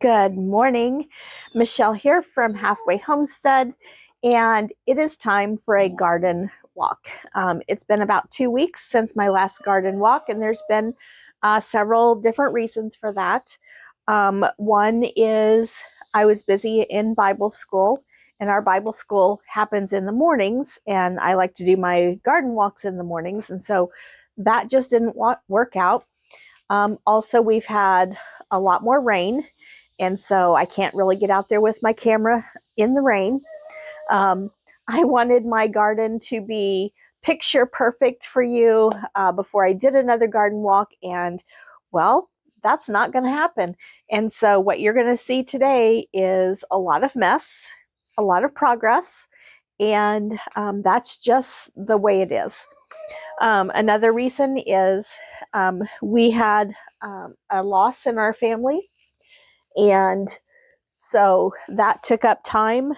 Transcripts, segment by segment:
Good morning. Michelle here from Halfway Homestead, and it is time for a garden walk. It's been about 2 weeks since my last garden walk, and there's been several different reasons for that. One is I was busy in Bible school, and our Bible school happens in the mornings, and I like to do my garden walks in the mornings, and so that just didn't work out. Also, we've had a lot more rain, and so I can't really get out there with my camera in the rain. Um, I wanted my garden to be picture perfect for you before I did another garden walk, and well, that's not going to happen. And so, what you're going to see today is a lot of mess, a lot of progress, and that's just the way it is. Another reason is we had a loss in our family, and so that took up time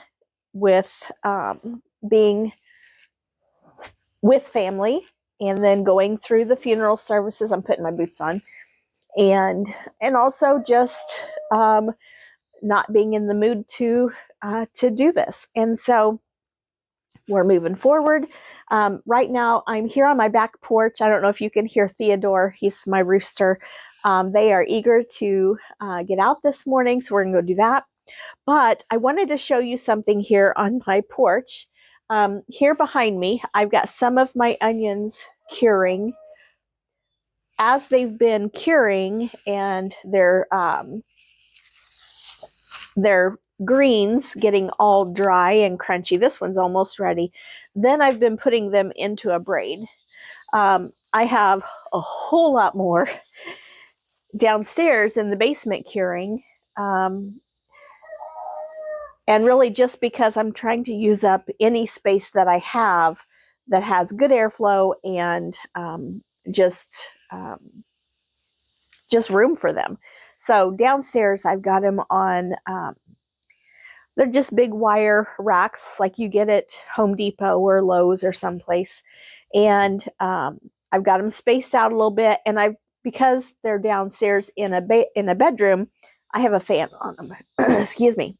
with being with family and then going through the funeral services. I'm putting my boots on, and also just not being in the mood to do this. And so we're moving forward. Right now, I'm here on my back porch. I don't know if you can hear Theodore. He's my rooster. They are eager to get out this morning, so we're going to go do that. But I wanted to show you something here on my porch. Here behind me, I've got some of my onions curing. As they've been curing and their greens getting all dry and crunchy, this one's almost ready, then I've been putting them into a braid. I have a whole lot more downstairs in the basement curing. And really just because I'm trying to use up any space that I have that has good airflow and just room for them. So downstairs I've got them on, they're just big wire racks like you get at Home Depot or Lowe's or someplace. And I've got them spaced out a little bit, and because they're downstairs in a bedroom, I have a fan on them. Excuse me.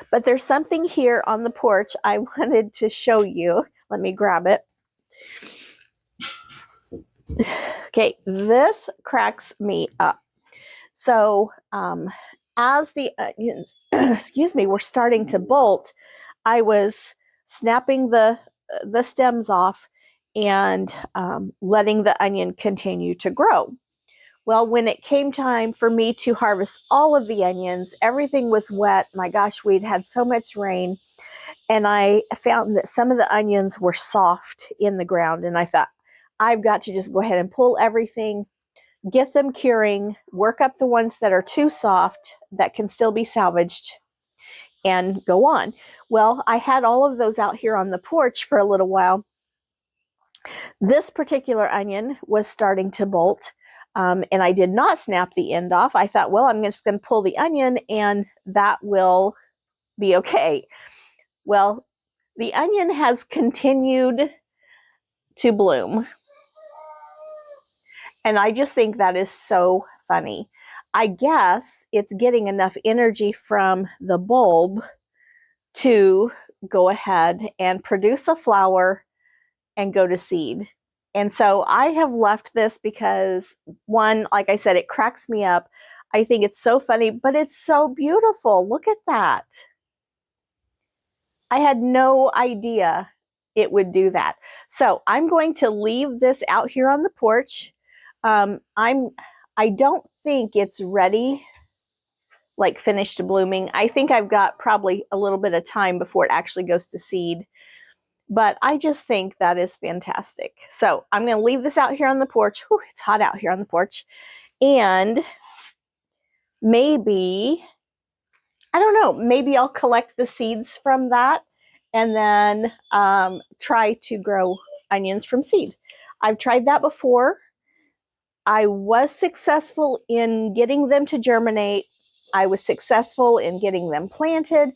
But there's something here on the porch I wanted to show you. Let me grab it. Okay, this cracks me up. So as the onions, excuse me, were starting to bolt, I was snapping the stems off and letting the onion continue to grow. Well, when it came time for me to harvest all of the onions, everything was wet. My gosh, we'd had so much rain. And I found that some of the onions were soft in the ground. And I thought, I've got to just go ahead and pull everything, get them curing, work up the ones that are too soft that can still be salvaged, and go on. Well, I had all of those out here on the porch for a little while. This particular onion was starting to bolt. And I did not snap the end off. I thought, well, I'm just going to pull the onion and that will be okay. Well, the onion has continued to bloom. And I just think that is so funny. I guess it's getting enough energy from the bulb to go ahead and produce a flower and go to seed. And so I have left this because, one, like I said, it cracks me up. I think it's so funny, but it's so beautiful. Look at that. I had no idea it would do that. So I'm going to leave this out here on the porch. I don't think it's ready, like finished blooming. I think I've got probably a little bit of time before it actually goes to seed. But I just think that is fantastic. So I'm going to leave this out here on the porch. Whew, it's hot out here on the porch. And maybe, I don't know, maybe I'll collect the seeds from that and then try to grow onions from seed. I've tried that before. I was successful in getting them to germinate. I was successful in getting them planted.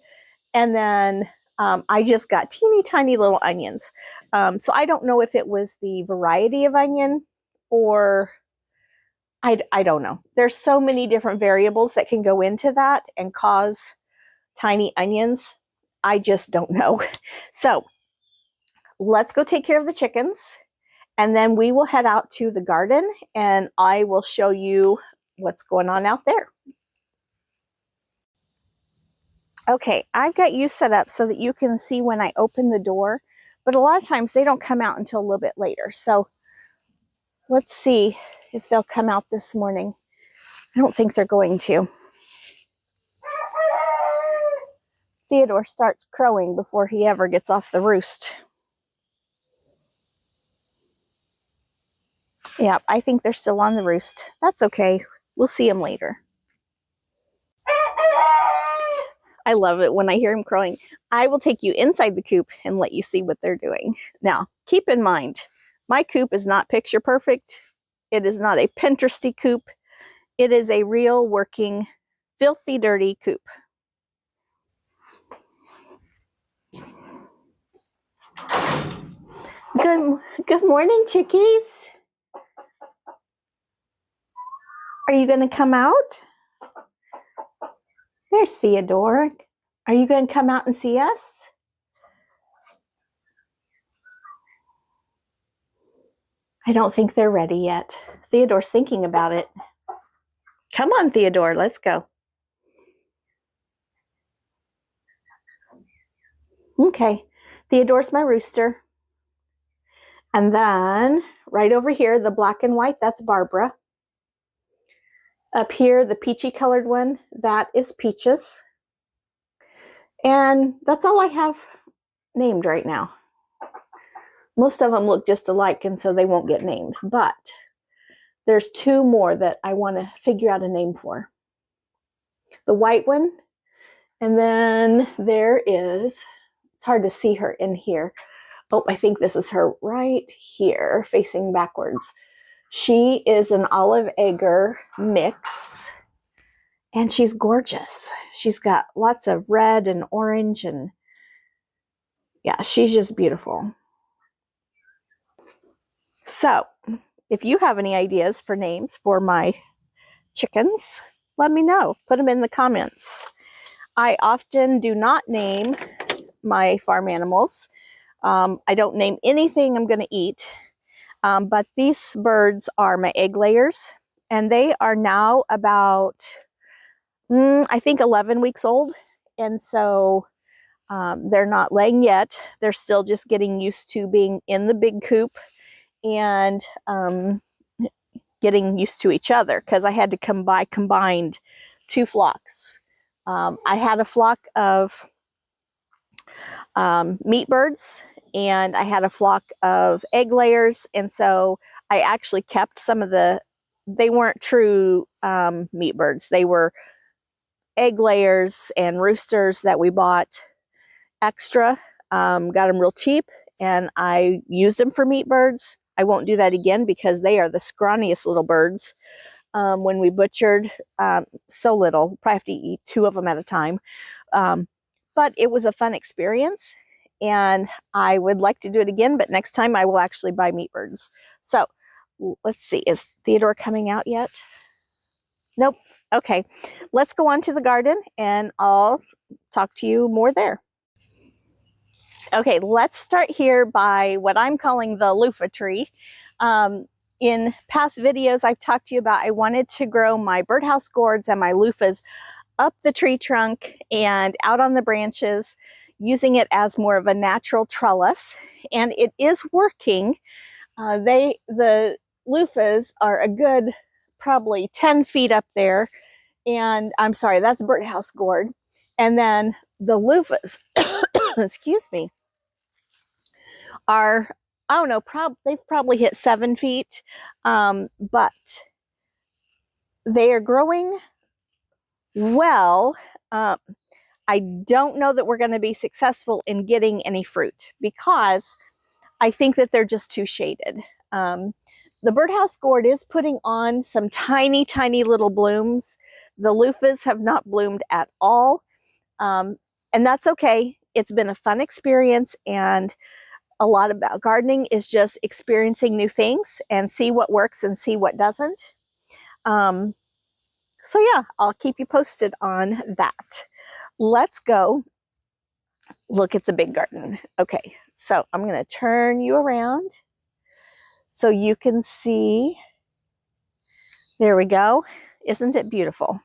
And then I just got teeny tiny little onions. So I don't know if it was the variety of onion or I don't know. There's so many different variables that can go into that and cause tiny onions. I just don't know. So let's go take care of the chickens, and then we will head out to the garden and I will show you what's going on out there. Okay, I've got you set up so that you can see when I open the door, but a lot of times they don't come out until a little bit later. So let's see if they'll come out this morning. I don't think they're going to. Theodore starts crowing before he ever gets off the roost. Yeah, I think they're still on the roost. That's okay. We'll see them later. I love it when I hear him crowing. I will take you inside the coop and let you see what they're doing. Now, keep in mind, my coop is not picture perfect. It is not a Pinteresty coop. It is a real working, filthy, dirty coop. Good morning, chickies. Are you going to come out? There's Theodore. Are you going to come out and see us? I don't think they're ready yet. Theodore's thinking about it. Come on, Theodore, let's go. Okay, Theodore's my rooster. And then right over here, the black and white, that's Barbara. Up here, the peachy colored one, that is Peaches. And that's all I have named right now. Most of them look just alike, and so they won't get names. But there's two more that I want to figure out a name for. The white one, and then there is, it's hard to see her in here. Oh, I think this is her right here, facing backwards. She is an olive Egger mix, and she's gorgeous. She's got lots of red and orange, and yeah, she's just beautiful. So, if you have any ideas for names for my chickens, let me know. Put them in the comments. I often do not name my farm animals. I don't name anything I'm going to eat. But these birds are my egg layers, and they are now about, I think 11 weeks old. And so they're not laying yet. They're still just getting used to being in the big coop and getting used to each other, because I had to combined two flocks. I had a flock of meat birds, and I had a flock of egg layers, and so I actually kept some of they weren't true meat birds. They were egg layers and roosters that we bought extra, got them real cheap, and I used them for meat birds. I won't do that again because they are the scrawniest little birds. When we butchered, so little, probably have to eat two of them at a time. But it was a fun experience, and I would like to do it again, but next time I will actually buy meat birds. So let's see, is Theodore coming out yet? Nope. Okay, let's go on to the garden and I'll talk to you more there. Okay, let's start here by what I'm calling the loofah tree. In past videos, I've talked to you about I wanted to grow my birdhouse gourds and my loofahs up the tree trunk and out on the branches, using it as more of a natural trellis, and it is working. The loofahs are a good probably 10 feet up there, and I'm sorry, that's birdhouse gourd, and then the loofahs, excuse me, are, I don't know, they've probably hit 7 feet, but they are growing well. I don't know that we're going to be successful in getting any fruit because I think that they're just too shaded. The birdhouse gourd is putting on some tiny, tiny little blooms. The loofahs have not bloomed at all, and that's okay. It's been a fun experience, and a lot about gardening is just experiencing new things and see what works and see what doesn't. So yeah, I'll keep you posted on that. Let's go look at the big garden. Okay, so I'm going to turn you around so you can see. There we go. Isn't it beautiful?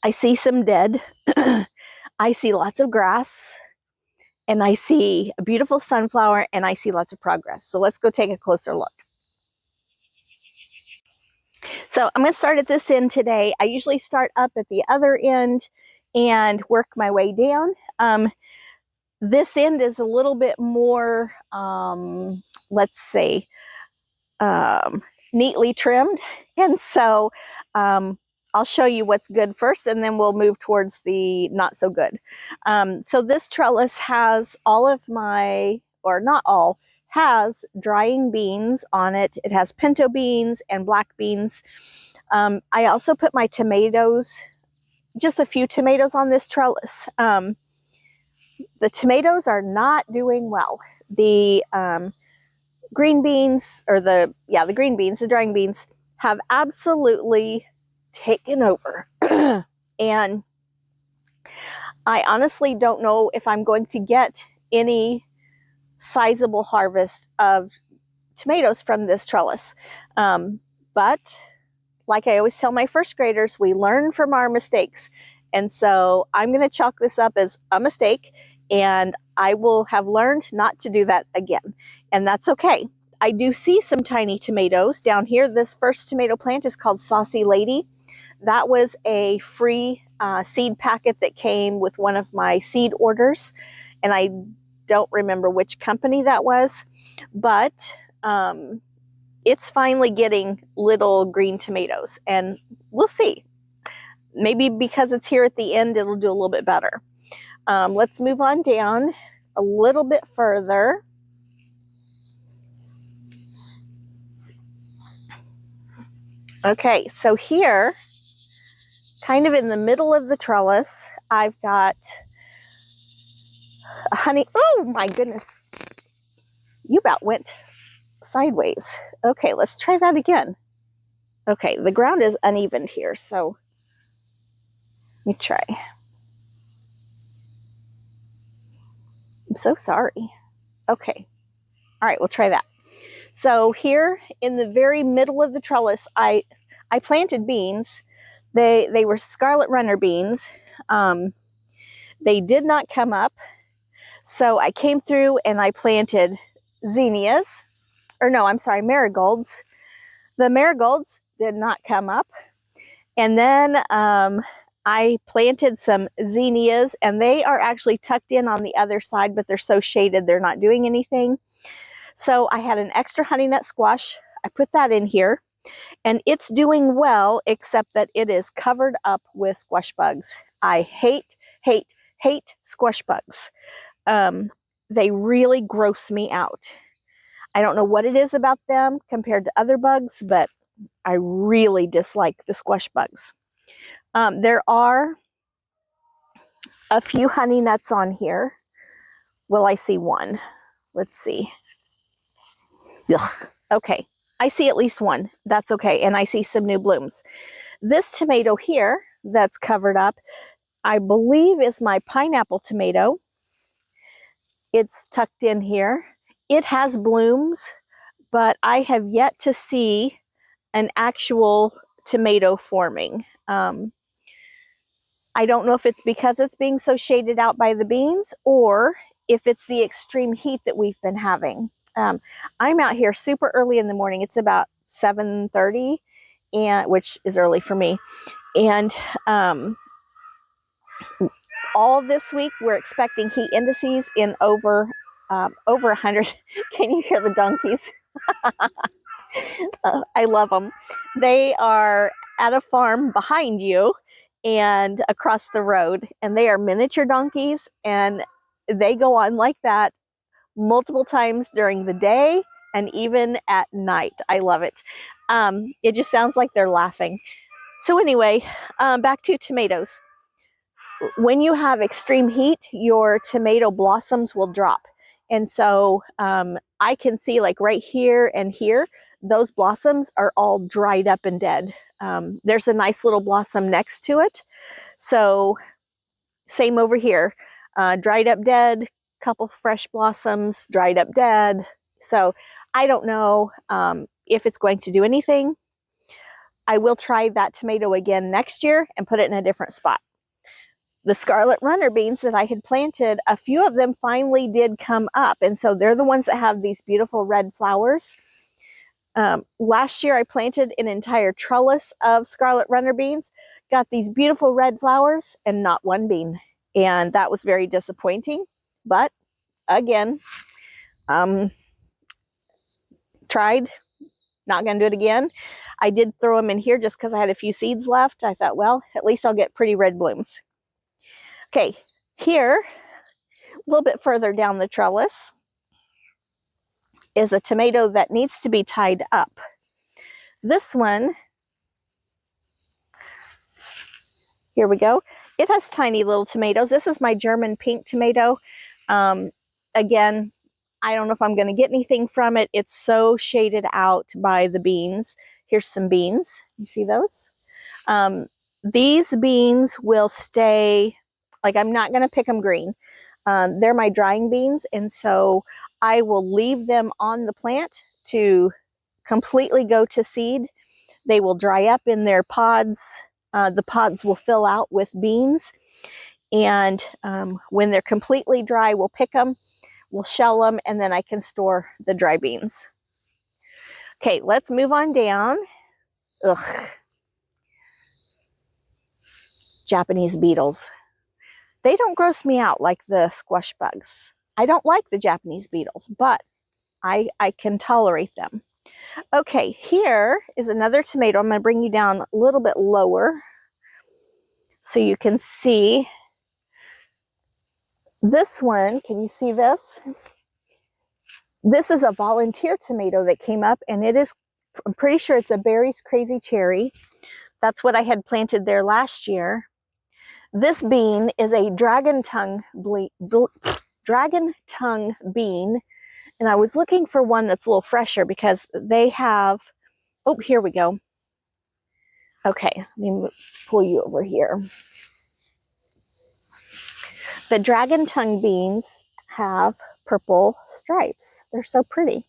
I see some dead. I see lots of grass, and I see a beautiful sunflower, and I see lots of progress. So let's go take a closer look. So I'm going to start at this end today. I usually start up at the other end and work my way down. This end is a little bit more, let's say, neatly trimmed. And so I'll show you what's good first, and then we'll move towards the not so good. So this trellis has all of my, or not all, has drying beans on it. It has pinto beans and black beans. I also put my tomatoes, just a few tomatoes on this trellis. The tomatoes are not doing well. The green beans, or the green beans, the drying beans, have absolutely taken over. And I honestly don't know if I'm going to get any sizable harvest of tomatoes from this trellis. But like I always tell my first graders, we learn from our mistakes. And so I'm going to chalk this up as a mistake, and I will have learned not to do that again. And that's okay. I do see some tiny tomatoes down here. This first tomato plant is called Saucy Lady. That was a free seed packet that came with one of my seed orders. And I don't remember which company that was, but it's finally getting little green tomatoes, and we'll see. Maybe because it's here at the end, it'll do a little bit better. Let's move on down a little bit further. Okay, so here, kind of in the middle of the trellis, I've got a honey. Oh my goodness, you about went sideways. Okay, let's try that again. Okay, the ground is uneven here, so let me try. I'm so sorry. Okay, all right, we'll try that. So here in the very middle of the trellis, I planted beans. They were scarlet runner beans. They did not come up, so I came through and I planted zinnias, or no, I'm sorry, marigolds. The marigolds did not come up, and then I planted some zinnias, and they are actually tucked in on the other side, but they're so shaded they're not doing anything. So I had an extra honey nut squash. I put that in here, and it's doing well, except that it is covered up with squash bugs. I hate squash bugs. They really gross me out. I don't know what it is about them compared to other bugs, but I really dislike the squash bugs. There are a few honey nuts on here. Well, I see one. Let's see. Ugh. Okay, I see at least one. That's okay, and I see some new blooms. This tomato here that's covered up, I believe is my pineapple tomato. It's tucked in here. It has blooms, but I have yet to see an actual tomato forming. I don't know if it's because it's being so shaded out by the beans, or if it's the extreme heat that we've been having. I'm out here super early in the morning. It's about 7:30, and which is early for me. And all this week we're expecting heat indices in over 100. Can you hear the donkeys? I love them. They are at a farm behind you and across the road, and they are miniature donkeys, and they go on like that multiple times during the day and even at night. I love it. It just sounds like they're laughing. So anyway, back to tomatoes. When you have extreme heat, your tomato blossoms will drop. And so I can see, like right here and here, those blossoms are all dried up and dead. there's a nice little blossom next to it. So same over here, dried up dead, couple fresh blossoms, dried up dead. So I don't know if it's going to do anything. I will try that tomato again next year and put it in a different spot. The scarlet runner beans that I had planted, a few of them finally did come up. And so they're the ones that have these beautiful red flowers. Last year I planted an entire trellis of scarlet runner beans, got these beautiful red flowers and not one bean. And that was very disappointing. But again, tried, not going to do it again. I did throw them in here just because I had a few seeds left. I thought, well, at least I'll get pretty red blooms. Okay, here, a little bit further down the trellis, is a tomato that needs to be tied up. This one, here we go. It has tiny little tomatoes. This is my German pink tomato. Again, I don't know if I'm going to get anything from it. It's so shaded out by the beans. Here's some beans. You see those? These beans will stay, like I'm not going to pick them green. They're my drying beans, and so I will leave them on the plant to completely go to seed. They will dry up in their pods. The pods will fill out with beans, and when they're completely dry, we'll pick them, we'll shell them, and then I can store the dry beans. Okay, let's move on down. Ugh. Japanese beetles. They don't gross me out like the squash bugs. I don't like the Japanese beetles, but I can tolerate them. Okay, here is another tomato. I'm going to bring you down a little bit lower so you can see. This one, can you see this? This is a volunteer tomato that came up, and it is, I'm pretty sure it's a Berry's Crazy Cherry. That's what I had planted there last year. This bean is a dragon tongue bean, and I was looking for one that's a little fresher because they have, oh, here we go. Okay, let me pull you over here. The dragon tongue beans have purple stripes. They're so pretty.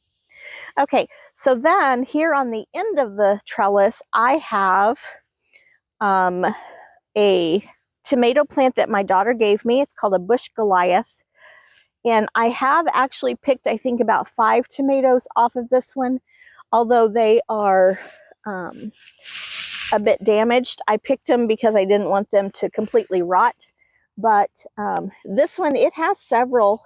Okay, so then here on the end of the trellis, I have a tomato plant that my daughter gave me. It's called a Bush Goliath. And I have actually picked, I think, about 5 tomatoes off of this one. Although they are a bit damaged. I picked them because I didn't want them to completely rot. But this one, it has several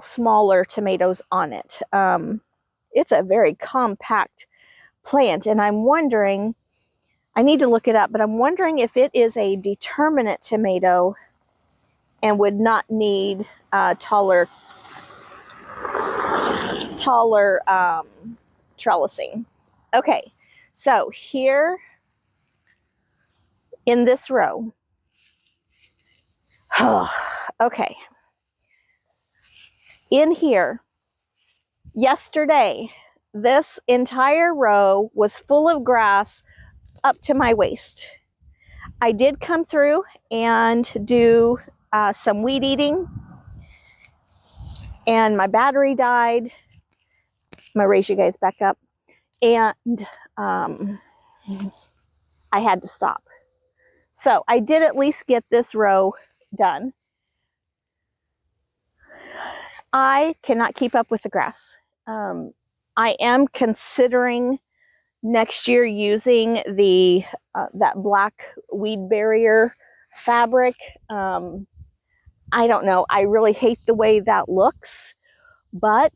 smaller tomatoes on it. It's a very compact plant, and I'm wondering, I need to look it up, but I'm wondering if it is a determinate tomato and would not need taller trellising. Okay, so here in this row, okay, in here, yesterday, this entire row was full of grass up to my waist. I did come through and do some weed eating, and my battery died. I'm gonna raise you guys back up, and I had to stop. So I did at least get this row done. I cannot keep up with the grass. I am considering next year using the that black weed barrier fabric. I don't know. I really hate the way that looks, but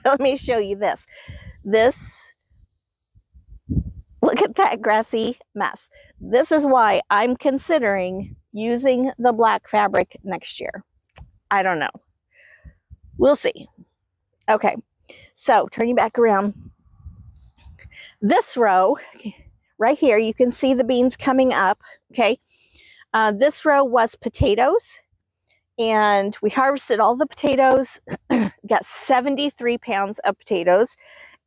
let me show you this. Look at that grassy mess. This is why I'm considering using the black fabric next year. I don't know. We'll see. Okay, so turn you back around. This row right here, you can see the beans coming up. Okay, this row was potatoes, and we harvested all the potatoes. Got 73 pounds of potatoes,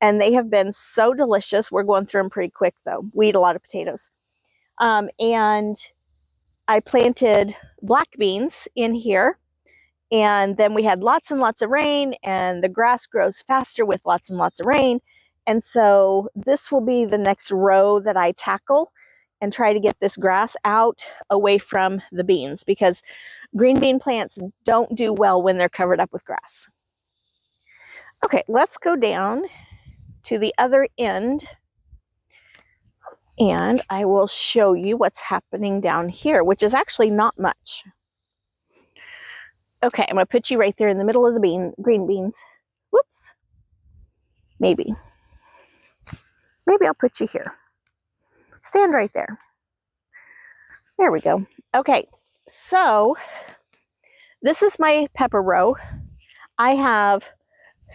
and they have been so delicious. We're going through them pretty quick though. We eat a lot of potatoes. And I planted black beans in here, and then we had lots and lots of rain, and the grass grows faster with lots and lots of rain. And so this will be the next row that I tackle and try to get this grass out away from the beans, because green bean plants don't do well when they're covered up with grass. Okay, let's go down to the other end and I will show you what's happening down here, which is actually not much. Okay, I'm going to put you right there in the middle of the green beans. Whoops. Maybe I'll put you here. Stand right there. There we go. Okay, so this is my pepper row. I have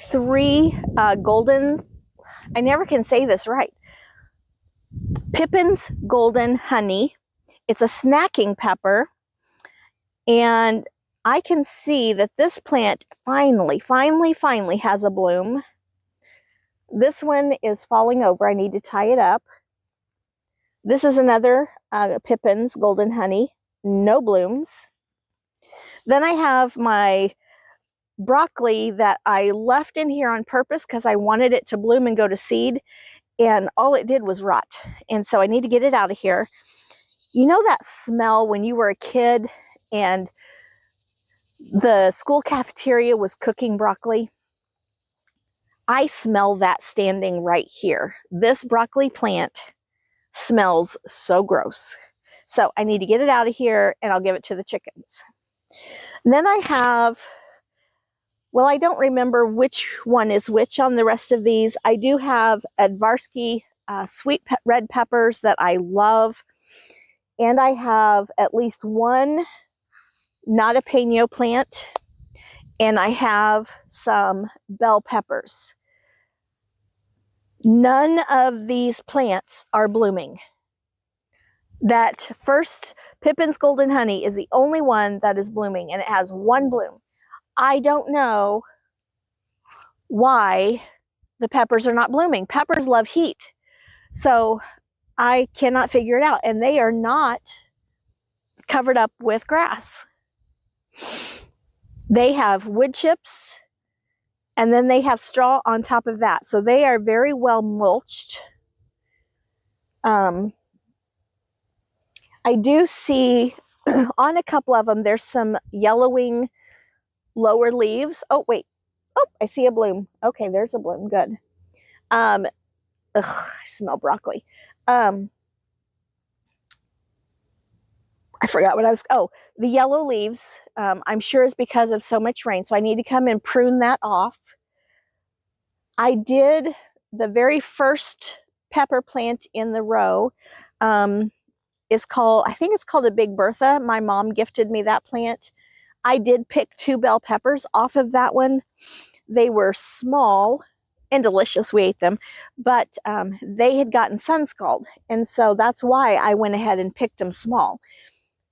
3 golden, I never can say this right, Pippin's Golden Honey. It's a snacking pepper, and I can see that this plant finally has a bloom. This one is falling over. I need to tie it up. This is another Pippin's Golden Honey. No blooms. Then I have my broccoli that I left in here on purpose because I wanted it to bloom and go to seed, and all it did was rot. And so I need to get it out of here. You know that smell when you were a kid and the school cafeteria was cooking broccoli? I smell that standing right here. This broccoli plant smells so gross. So I need to get it out of here, and I'll give it to the chickens. And then I have, well, I don't remember which one is which on the rest of these. I do have Advarsky sweet red peppers that I love. And I have at least one Notapeno plant. And I have some bell peppers. None of these plants are blooming. That first Pippin's Golden Honey is the only one that is blooming, and it has 1 bloom. I don't know why the peppers are not blooming. Peppers love heat, so I cannot figure it out, and they are not covered up with grass. They have wood chips, and then they have straw on top of that, so they are very well mulched. I do see on a couple of them, there's some yellowing lower leaves. Oh, wait. Oh, I see a bloom. Okay, there's a bloom. Good. I smell broccoli. I forgot what I was, the yellow leaves, I'm sure is because of so much rain. So I need to come and prune that off. I did the very first pepper plant in the row. I think it's called a Big Bertha. My mom gifted me that plant. I did pick 2 bell peppers off of that one. They were small and delicious. We ate them, but they had gotten sun scald. And so that's why I went ahead and picked them small.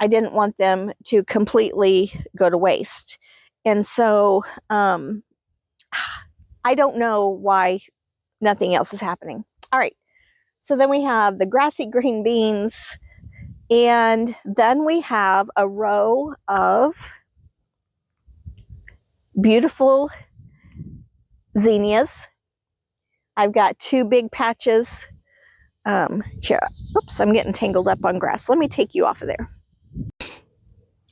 I didn't want them to completely go to waste. And so I don't know why nothing else is happening. All right. So then we have the grassy green beans, and then we have a row of beautiful zinnias. I've got 2 big patches. Here, oops, I'm getting tangled up on grass. Let me take you off of there.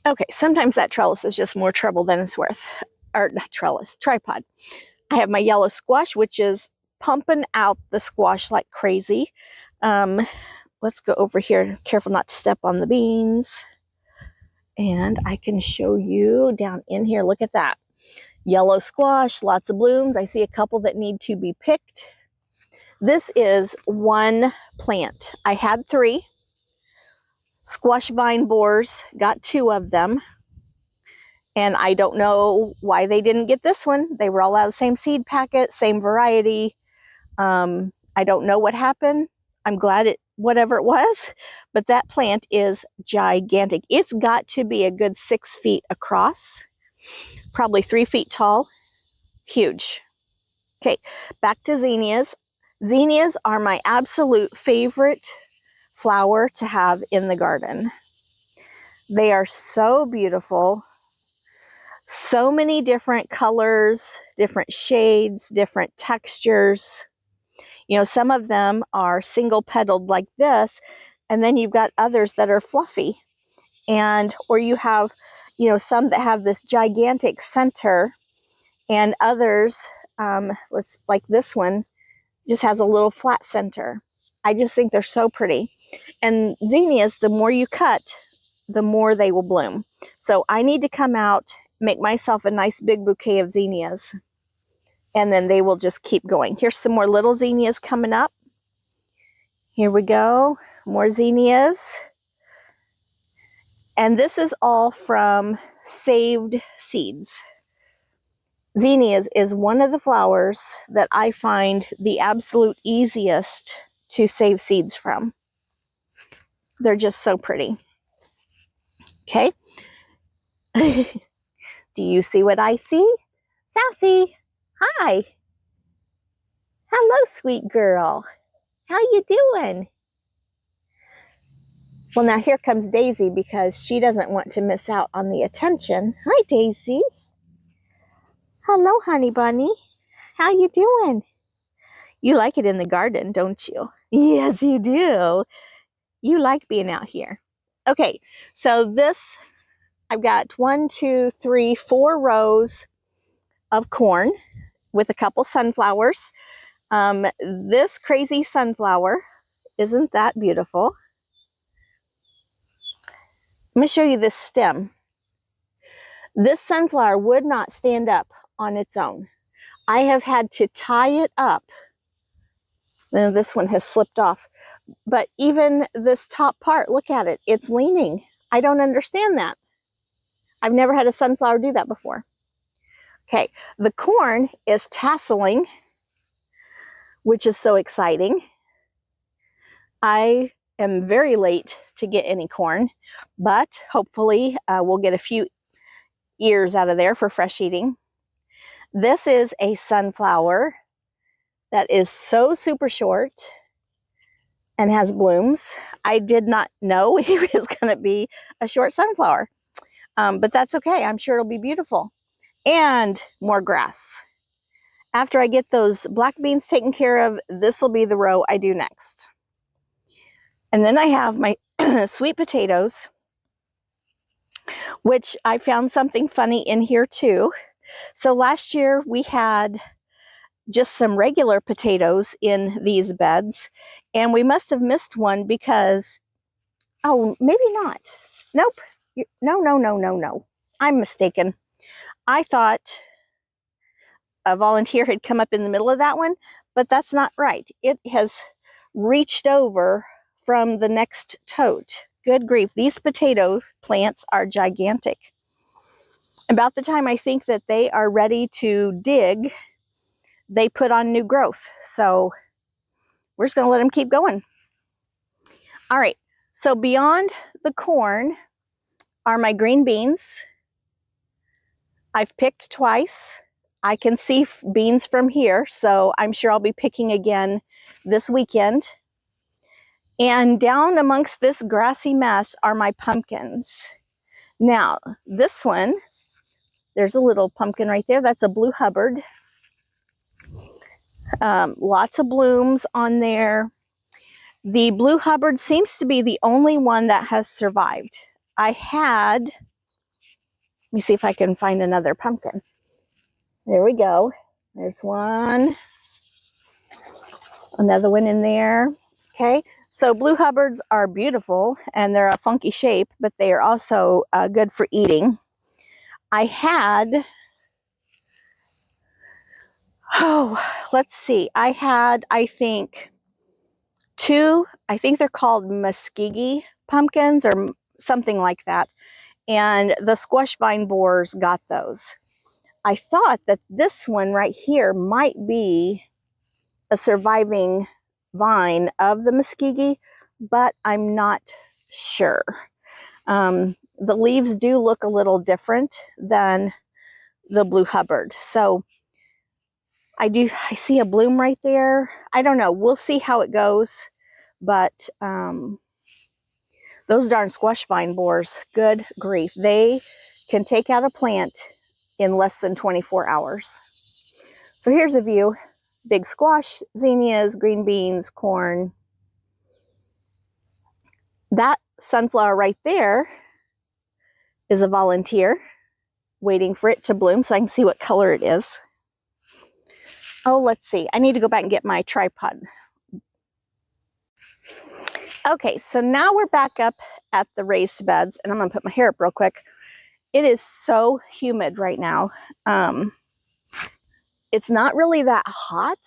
Okay, sometimes that trellis is just more trouble than it's worth. Or not trellis, tripod. I have my yellow squash, which is pumping out the squash like crazy. Let's go over here. Careful not to step on the beans. And I can show you down in here. Look at that. Yellow squash, lots of blooms. I see a couple that need to be picked. This is 1 plant. I had 3. Squash vine borers, got 2 of them. And I don't know why they didn't get this one. They were all out of the same seed packet, same variety. I don't know what happened. I'm glad whatever it was, but that plant is gigantic. It's got to be a good 6 feet across, probably 3 feet tall. Huge. Okay, back to zinnias. Zinnias are my absolute favorite flower to have in the garden. They are so beautiful. So many different colors, different shades, different textures. You know, some of them are single petaled like this, and then you've got others that are fluffy. And, or you have, you know, some that have this gigantic center, and others, like this one, just has a little flat center. I just think they're so pretty. And zinnias, the more you cut, the more they will bloom. So I need to come out, make myself a nice big bouquet of zinnias, and then they will just keep going. Here's some more little zinnias coming up. Here we go, more zinnias. And this is all from saved seeds. Zinnias is one of the flowers that I find the absolute easiest to save seeds from. They're just so pretty. Okay. Do you see what I see? Sassy, hi. Hello, sweet girl. How you doing? Well, now here comes Daisy because she doesn't want to miss out on the attention. Hi, Daisy. Hello, honey bunny. How you doing? You like it in the garden, don't you? Yes, you do. You like being out here. Okay, so this, I've got 1, 2, 3, 4 rows of corn with a couple sunflowers. This crazy sunflower, isn't that beautiful? Let me show you this stem. This sunflower would not stand up on its own. I have had to tie it up. Now this one has slipped off. But even this top part, look at it, it's leaning. I don't understand that. I've never had a sunflower do that before. Okay, the corn is tasseling, which is so exciting. I am very late to get any corn, but hopefully we'll get a few ears out of there for fresh eating. This is a sunflower that is so super short and has blooms. I did not know he was going to be a short sunflower, but that's okay. I'm sure it'll be beautiful. And more grass. After I get those black beans taken care of, this will be the row I do next. And then I have my sweet potatoes, which I found something funny in here too. So last year we had just some regular potatoes in these beds, and we must have missed one because, oh, maybe not. Nope. No. I'm mistaken. I thought a volunteer had come up in the middle of that one, but that's not right. It has reached over from the next tote. Good grief, these potato plants are gigantic. About the time I think that they are ready to dig, they put on new growth. So we're just gonna let them keep going. All right, so beyond the corn are my green beans. I've picked twice. I can see beans from here, so I'm sure I'll be picking again this weekend. And down amongst this grassy mess are my pumpkins. Now, this one, there's a little pumpkin right there. That's a Blue Hubbard. Lots of blooms on there. The Blue Hubbard seems to be the only one that has survived. I had, let me see if I can find another pumpkin. There we go. There's one. Another one in there. Okay, so Blue Hubbards are beautiful and they're a funky shape, but they are also good for eating. I had, let's see. I had, I think, 2, I think they're called Muskegee pumpkins or something like that. And the squash vine borers got those. I thought that this one right here might be a surviving vine of the Muskegee, but I'm not sure. The leaves do look a little different than the Blue Hubbard. So I see a bloom right there. I don't know. We'll see how it goes. But those darn squash vine borers, good grief. They can take out a plant in less than 24 hours. So here's a view. Big squash, zinnias, green beans, corn. That sunflower right there is a volunteer waiting for it to bloom so I can see what color it is. Oh, let's see. I need to go back and get my tripod. Okay, so now we're back up at the raised beds, and I'm going to put my hair up real quick. It is so humid right now. It's not really that hot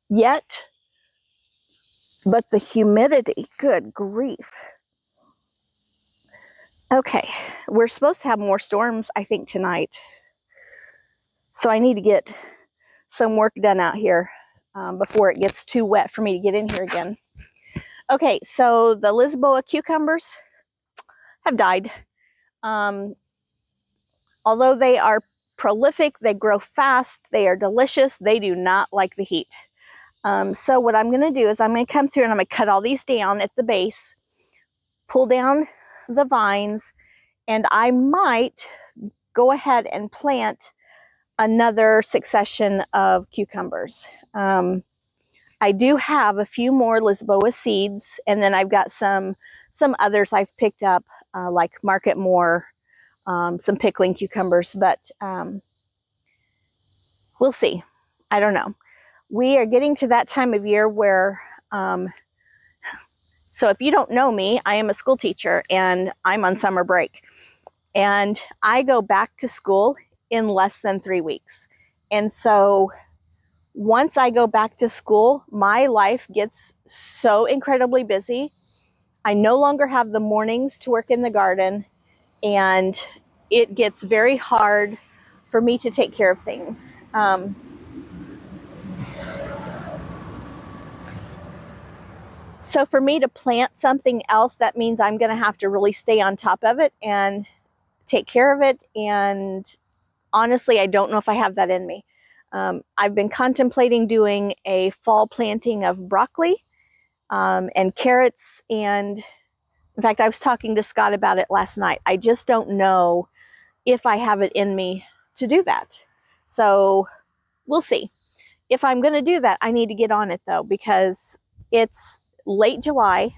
yet, but the humidity, good grief. Okay, we're supposed to have more storms, I think, tonight. So I need to get some work done out here before it gets too wet for me to get in here again. Okay, so the Lisboa cucumbers have died. Although they are prolific, they grow fast, they are delicious, they do not like the heat. So what I'm going to do is I'm going to come through and I'm going to cut all these down at the base, pull down the vines, and I might go ahead and plant another succession of cucumbers. I do have a few more Lisboa seeds, and then I've got some others I've picked up, like Market More, some pickling cucumbers, but we'll see. I don't know. We are getting to that time of year where, so if you don't know me, I am a school teacher and I'm on summer break. And I go back to school in less than 3 weeks. And so once I go back to school, my life gets so incredibly busy. I no longer have the mornings to work in the garden, and it gets very hard for me to take care of things. So for me to plant something else, that means I'm going to have to really stay on top of it and take care of it. And honestly, I don't know if I have that in me. I've been contemplating doing a fall planting of broccoli and carrots. And in fact, I was talking to Scott about it last night. I just don't know if I have it in me to do that. So we'll see. If I'm going to do that, I need to get on it though, because it's late July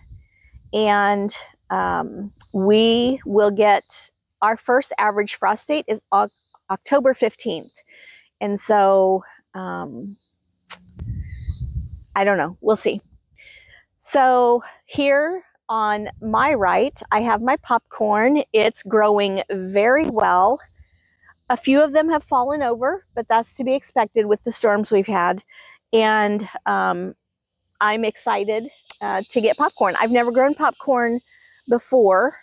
and we will get our first average frost date is October 15th. And so I don't know. We'll see. So here on my right, I have my popcorn. It's growing very well. A few of them have fallen over, but that's to be expected with the storms we've had. And I'm excited to get popcorn. I've never grown popcorn before,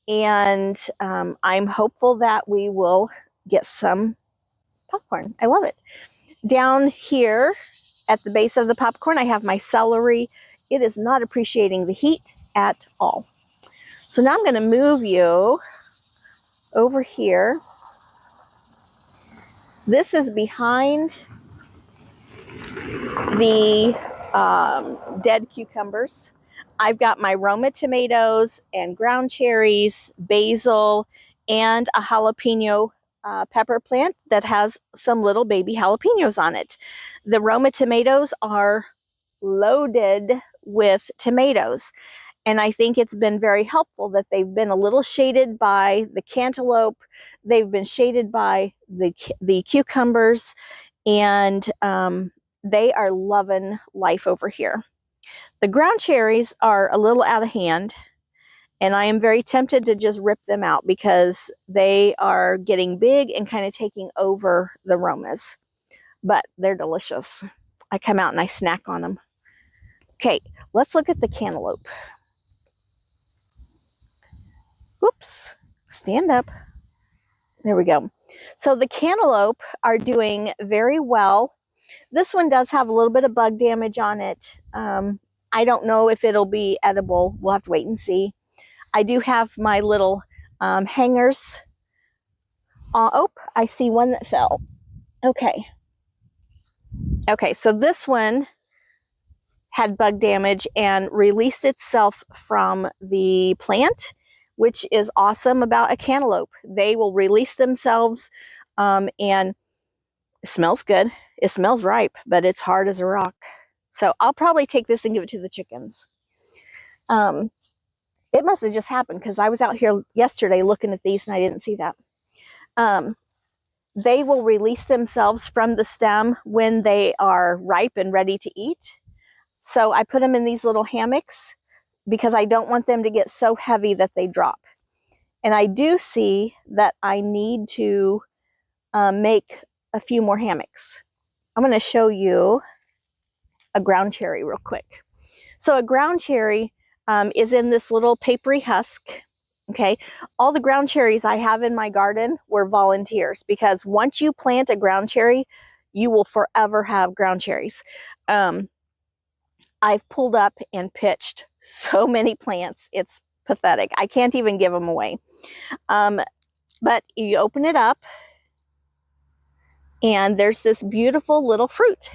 and I'm hopeful that we will get some popcorn. I love it. Down here at the base of the popcorn, I have my celery. It is not appreciating the heat at all. So now I'm going to move you over here. This is behind the dead cucumbers. I've got my Roma tomatoes and ground cherries, basil, and a jalapeno pepper plant that has some little baby jalapenos on it. The Roma tomatoes are loaded with tomatoes, and I think it's been very helpful that they've been a little shaded by the cantaloupe. They've been shaded by the cucumbers, and they are loving life over here. The ground cherries are a little out of hand, and I am very tempted to just rip them out because they are getting big and kind of taking over the Romas. But they're delicious. I come out and I snack on them. Okay, let's look at the cantaloupe. Whoops, stand up. There we go. So the cantaloupe are doing very well. This one does have a little bit of bug damage on it. I don't know if it'll be edible. We'll have to wait and see. I do have my little hangers. Oh, I see one that fell. Okay. Okay, so this one had bug damage and released itself from the plant, which is awesome about a cantaloupe. They will release themselves, and it smells good. It smells ripe, but it's hard as a rock. So I'll probably take this and give it to the chickens. It must have just happened because I was out here yesterday looking at these and I didn't see that. They will release themselves from the stem when they are ripe and ready to eat. So I put them in these little hammocks because I don't want them to get so heavy that they drop. And I do see that I need to make a few more hammocks. I'm going to show you a ground cherry real quick. So a ground cherry is in this little papery husk. Okay, all the ground cherries I have in my garden were volunteers, because once you plant a ground cherry, you will forever have ground cherries. I've pulled up and pitched so many plants. It's pathetic. I can't even give them away. But you open it up and there's this beautiful little fruit.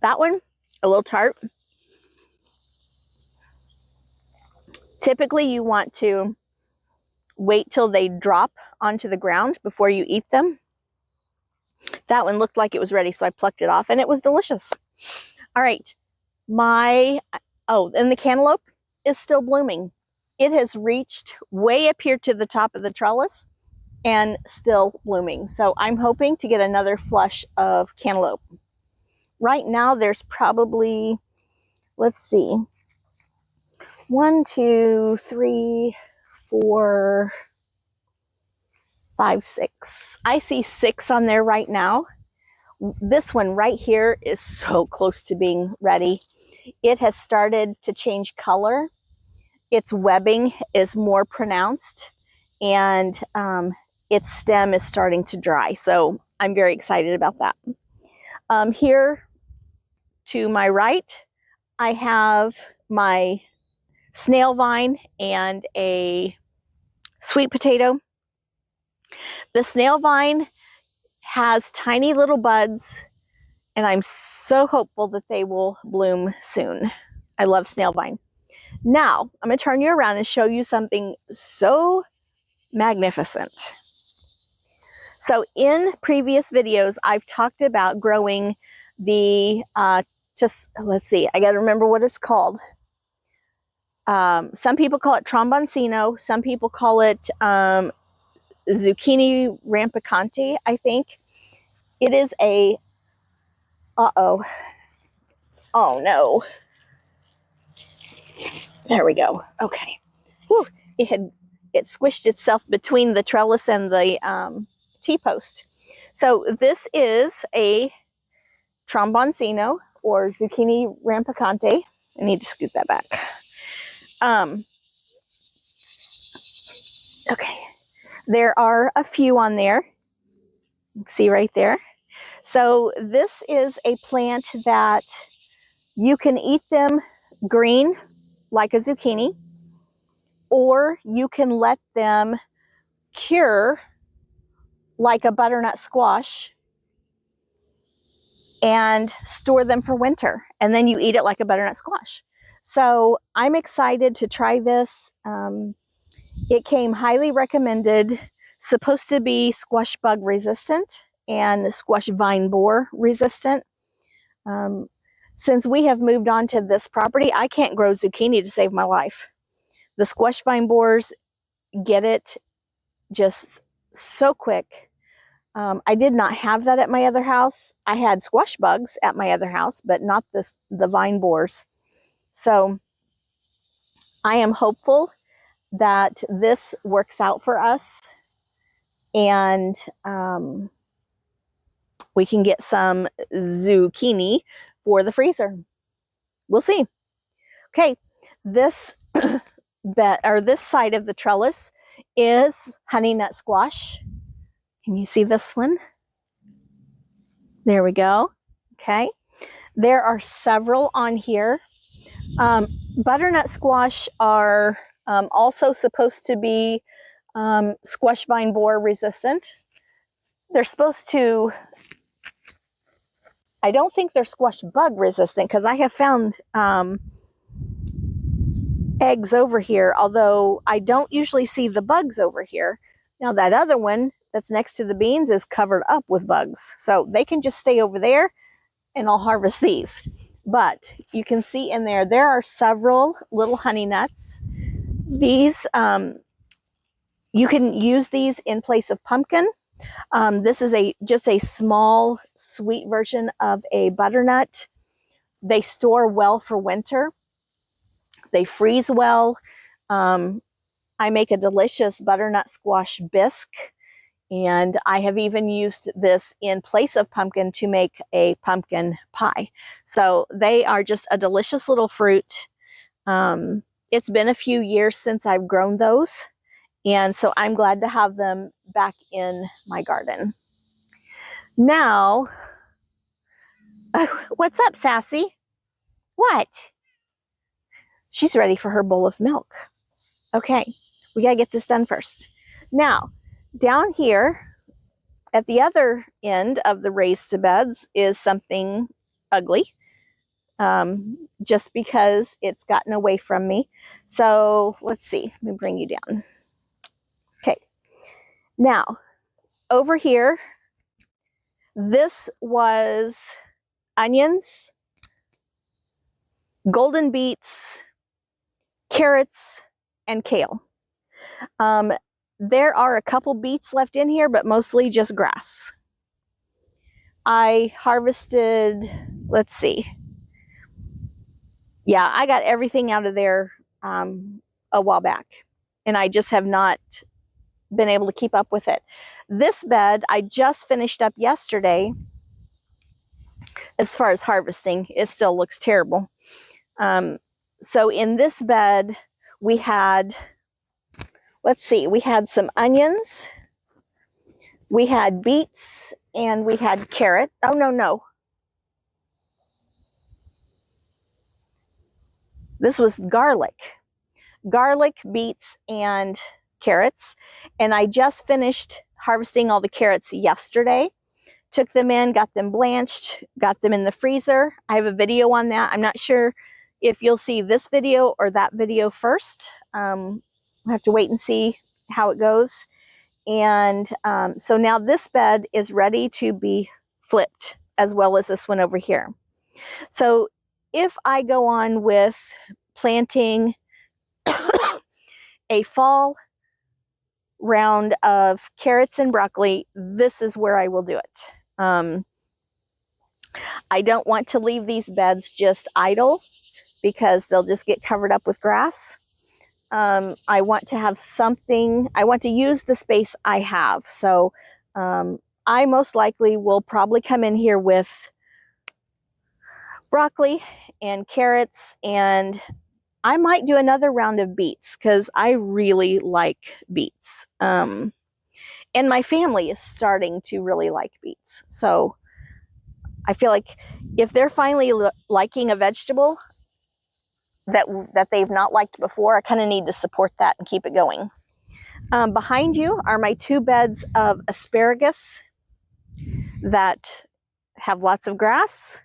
That one, a little tart. Typically, you want to wait till they drop onto the ground before you eat them. That one looked like it was ready, so I plucked it off, and it was delicious. All right, and the cantaloupe is still blooming. It has reached way up here to the top of the trellis and still blooming. So I'm hoping to get another flush of cantaloupe. Right now, there's probably, let's see, 1, 2, 3, 4, 5, 6. I see 6 on there right now. This one right here is so close to being ready. It has started to change color. Its webbing is more pronounced, and its stem is starting to dry. So I'm very excited about that. Here to my right, I have my snail vine and a sweet potato. The snail vine has tiny little buds, and I'm so hopeful that they will bloom soon. I love snail vine. Now, I'm going to turn you around and show you something so magnificent. So in previous videos, I've talked about growing the, let's see, I got to remember what it's called. Some people call it tromboncino. Some people call it zucchini rampicante, I think. It is a, oh no. There we go. Okay. Whew. It squished itself between the trellis and the T-post. So this is a tromboncino, or zucchini rampicante. I need to scoot that back. Okay. There are a few on there. See right there. So this is a plant that you can eat them green like a zucchini, or you can let them cure like a butternut squash and store them for winter, and then you eat it like a butternut squash. So I'm excited to try this. It came highly recommended, supposed to be squash bug resistant and squash vine borer resistant. Since we have moved on to this property, I can't grow zucchini to save my life. The squash vine borers get it just so quick. I did not have that at my other house. I had squash bugs at my other house, but not the vine borers. So I am hopeful that this works out for us, and we can get some zucchini for the freezer. We'll see. Okay, this this side of the trellis is honey nut squash. Can you see this one? There we go. Okay, there are several on here. Butternut squash are also supposed to be squash vine borer resistant. they're supposed to, I don't think they're squash bug resistant, because I have found eggs over here, although I don't usually see the bugs over here. Now that other one that's next to the beans is covered up with bugs, so they can just stay over there and I'll harvest these. But you can see in there, there are several little honey nuts. These, you can use these in place of pumpkin. This is just a small sweet version of a butternut. They store well for winter. They freeze well. I make a delicious butternut squash bisque, and I have even used this in place of pumpkin to make a pumpkin pie. So they are just a delicious little fruit. It's been a few years since I've grown those, and so I'm glad to have them back in my garden. Now, what's up, Sassy? What? She's ready for her bowl of milk. Okay, we gotta get this done first. Now, down here at the other end of the raised beds is something ugly, just because it's gotten away from me. So let's see, let me bring you down. Okay, now over here, this was onions, golden beets, carrots, and kale. There are a couple beets left in here, but mostly just grass. I harvested, let's see. Yeah, I got everything out of there a while back, and I just have not been able to keep up with it. This bed I just finished up yesterday. As far as harvesting, it still looks terrible. So in this bed, we had, let's see, we had some onions, we had beets, and we had carrot. Oh, no. This was garlic, beets, and carrots. And I just finished harvesting all the carrots yesterday. Took them in, got them blanched, got them in the freezer. I have a video on that. I'm not sure if you'll see this video or that video first. We'll have to wait and see how it goes. And so now this bed is ready to be flipped, as well as this one over here. So if I go on with planting a fall round of carrots and broccoli, this is where I will do it. I don't want to leave these beds just idle, because they'll just get covered up with grass. I want to have something, I want to use the space I have. So I most likely will probably come in here with broccoli and carrots, and I might do another round of beets, because I really like beets. And my family is starting to really like beets. So I feel like if they're finally liking a vegetable that they've not liked before, I kind of need to support that and keep it going. Behind you are my 2 beds of asparagus that have lots of grass,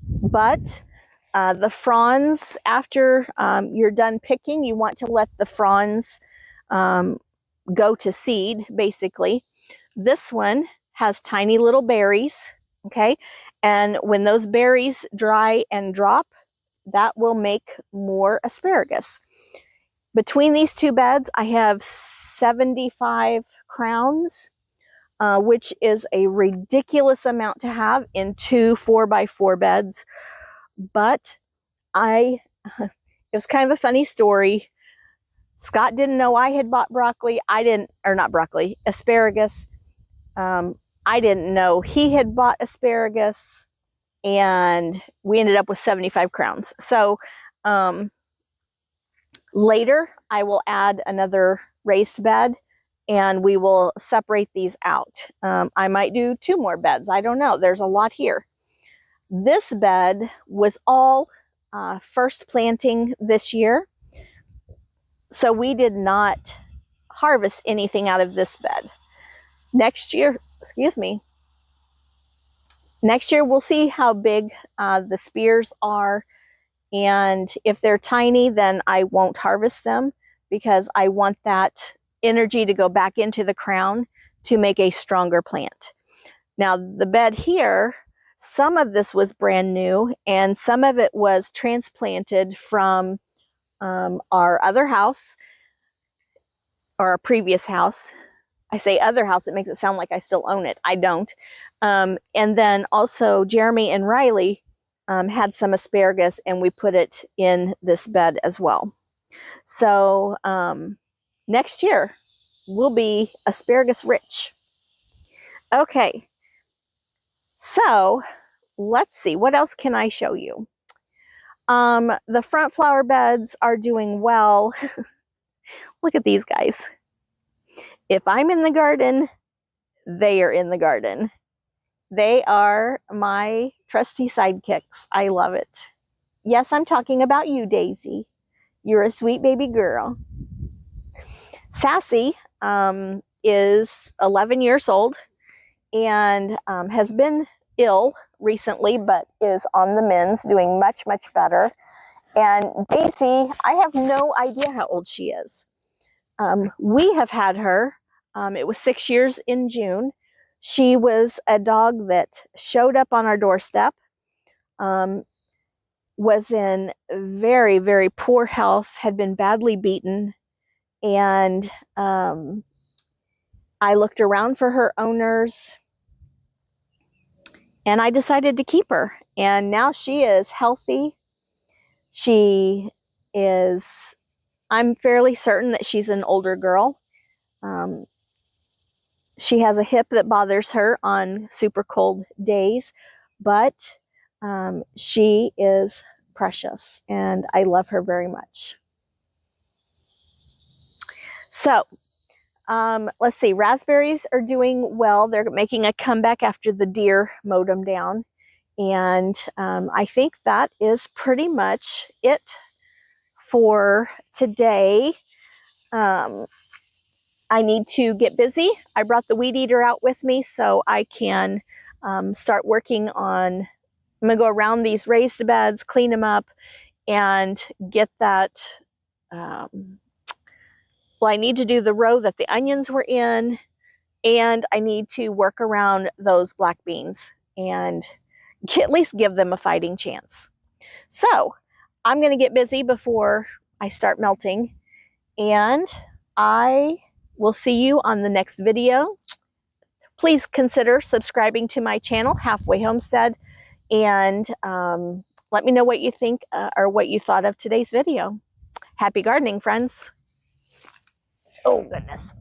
but the fronds, after you're done picking, you want to let the fronds go to seed, basically. This one has tiny little berries, okay? And when those berries dry and drop, that will make more asparagus. Between these 2 beds, I have 75 crowns, which is a ridiculous amount to have in 2 4x4 beds. But it was kind of a funny story. Scott didn't know I had bought asparagus. I didn't know he had bought asparagus, and we ended up with 75 crowns. So later I will add another raised bed, and we will separate these out. I might do 2 more beds. I don't know. There's a lot here. This bed was all first planting this year, so we did not harvest anything out of this bed. Next year, excuse me. Next year, we'll see how big the spears are. And if they're tiny, then I won't harvest them because I want that energy to go back into the crown to make a stronger plant. Now, the bed here, some of this was brand new and some of it was transplanted from our other house, or our previous house. I say other house, it makes it sound like I still own it. I don't. And then also Jeremy and Riley had some asparagus and we put it in this bed as well. So next year will be asparagus rich. Okay, so let's see, what else can I show you? The front flower beds are doing well. Look at these guys. If I'm in the garden, they are in the garden. They are my trusty sidekicks. I love it. Yes, I'm talking about you, Daisy. You're a sweet baby girl. Sassy is 11 years old and has been ill recently, but is on the mends, doing much, much better. And Daisy, I have no idea how old she is. We have had her. It was 6 years in June. She was a dog that showed up on our doorstep, was in very, very poor health, had been badly beaten, and I looked around for her owners, and I decided to keep her. And now she is healthy. She is, I'm fairly certain that she's an older girl. She has a hip that bothers her on super cold days, but she is precious and I love her very much. So let's see, raspberries are doing well. They're making a comeback after the deer mowed them down. And I think that is pretty much it for today. I need to get busy. I brought the weed eater out with me so I can start working on, I'm gonna go around these raised beds, clean them up, and get that, well, I need to do the row that the onions were in, and I need to work around those black beans and at least give them a fighting chance. So I'm gonna get busy before I start melting, and I will see you on the next video. Please consider subscribing to my channel, Halfway Homestead, and let me know what you think or what you thought of today's video. Happy gardening, friends. Oh, goodness.